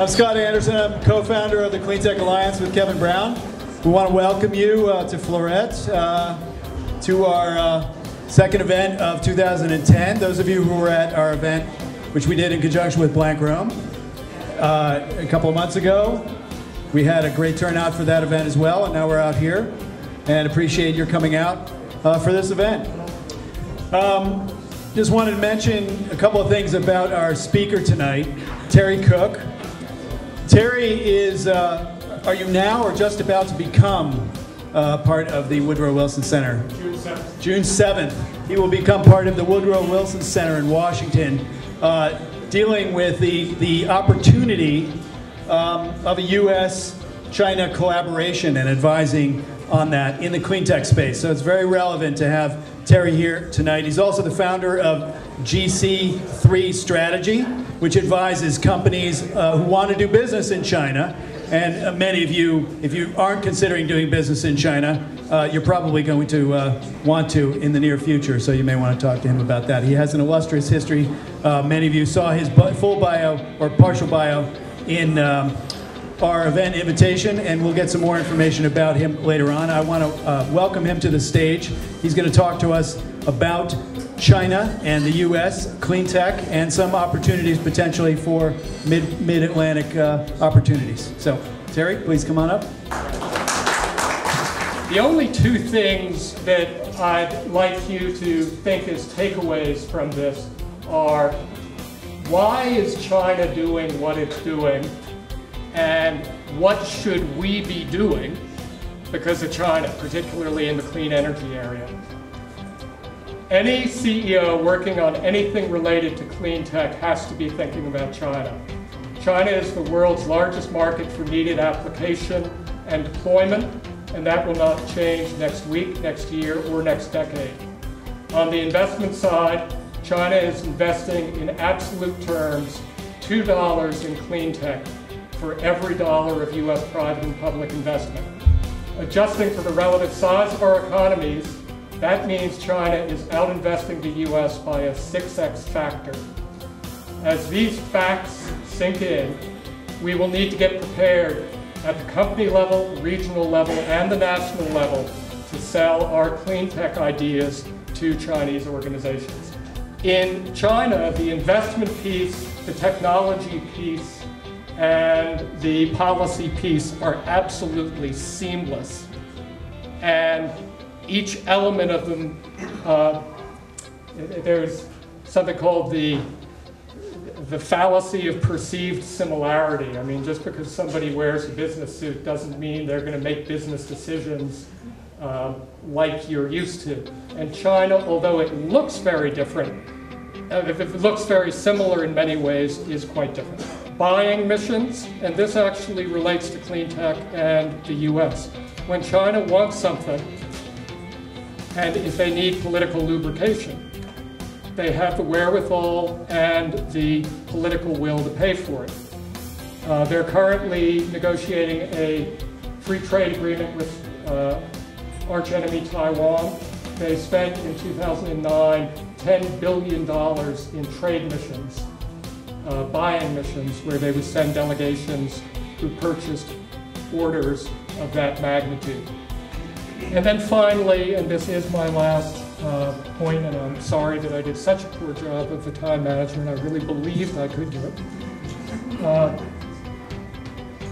I'm Scott Anderson. I'm co-founder of the Clean Tech Alliance with Kevin Brown. We want to welcome you to Floret, to our second event of 2010. Those of you who were at our event, which we did in conjunction with Blank Rome a couple of months ago, we had a great turnout for that event as well, and now we're out here and appreciate your coming out for this event. Just wanted to mention a couple of things about our speaker tonight, Terry Cook. Terry is, are you now or just about to become part of the Woodrow Wilson Center? June 7th. June 7th. He will become part of the Woodrow Wilson Center in Washington, dealing with the opportunity of a U.S.-China collaboration and advising on that in the clean tech space. So it's very relevant to have Terry here tonight. He's also the founder of GC3 Strategy, which advises companies who want to do business in China. And many of you, if you aren't considering doing business in China, you're probably going to want to in the near future, so you may want to talk to him about that. He has an illustrious history. Many of you saw his full bio or partial bio in our event invitation, and we'll get some more information about him later on. I want to welcome him to the stage. He's going to talk to us about China and the U.S., clean tech, and some opportunities potentially for mid-Atlantic opportunities. So, Terry, please come on up. The only two things that I'd like you to think as takeaways from this are, why is China doing what it's doing, and what should we be doing because of China, particularly in the clean energy area? Any CEO working on anything related to clean tech has to be thinking about China. China is the world's largest market for needed application and deployment, and that will not change next week, next year, or next decade. On the investment side, China is investing in absolute terms $2 in clean tech for every dollar of U.S. private and public investment. Adjusting for the relative size of our economies, that means China is out-investing the U.S. by a 6x factor. As these facts sink in, we will need to get prepared at the company level, regional level, and the national level to sell our clean tech ideas to Chinese organizations. In China, the investment piece, the technology piece, and the policy piece are absolutely seamless. And each element of them, there's something called the fallacy of perceived similarity. I mean, just because somebody wears a business suit doesn't mean they're going to make business decisions like you're used to. And China, although it looks very different, if it looks very similar in many ways, is quite different. Buying missions, and this actually relates to clean tech and the US. When China wants something, and if they need political lubrication, they have the wherewithal and the political will to pay for it. They're currently negotiating a free trade agreement with arch enemy Taiwan. They spent in 2009 $10 billion in trade missions, buying missions, where they would send delegations who purchased orders of that magnitude. And then finally, and this is my last point, and I'm sorry that I did such a poor job of the time management. I really believed I could do it.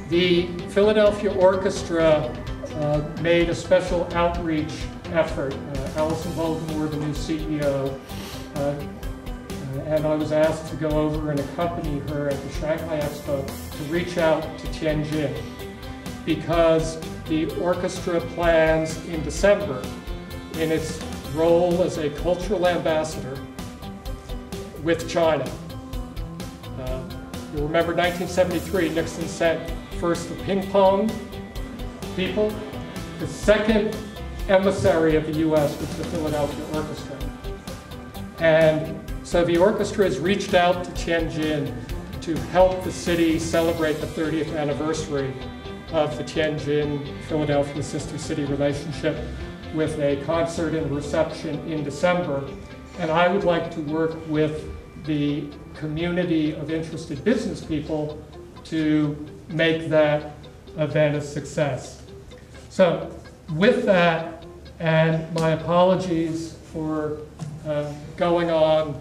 The Philadelphia Orchestra made a special outreach effort. Alison Voldemort, the new CEO, and I was asked to go over and accompany her at the Shanghai Expo to reach out to Tianjin, because the orchestra plans in December, in its role as a cultural ambassador with China. You'll remember 1973, Nixon sent first the ping pong people. The second emissary of the US was the Philadelphia Orchestra. And so the orchestra has reached out to Tianjin to help the city celebrate the 30th anniversary of the Tianjin-Philadelphia sister city relationship with a concert and reception in December. And I would like to work with the community of interested business people to make that event a success. So with that, and my apologies for going on,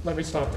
let me stop.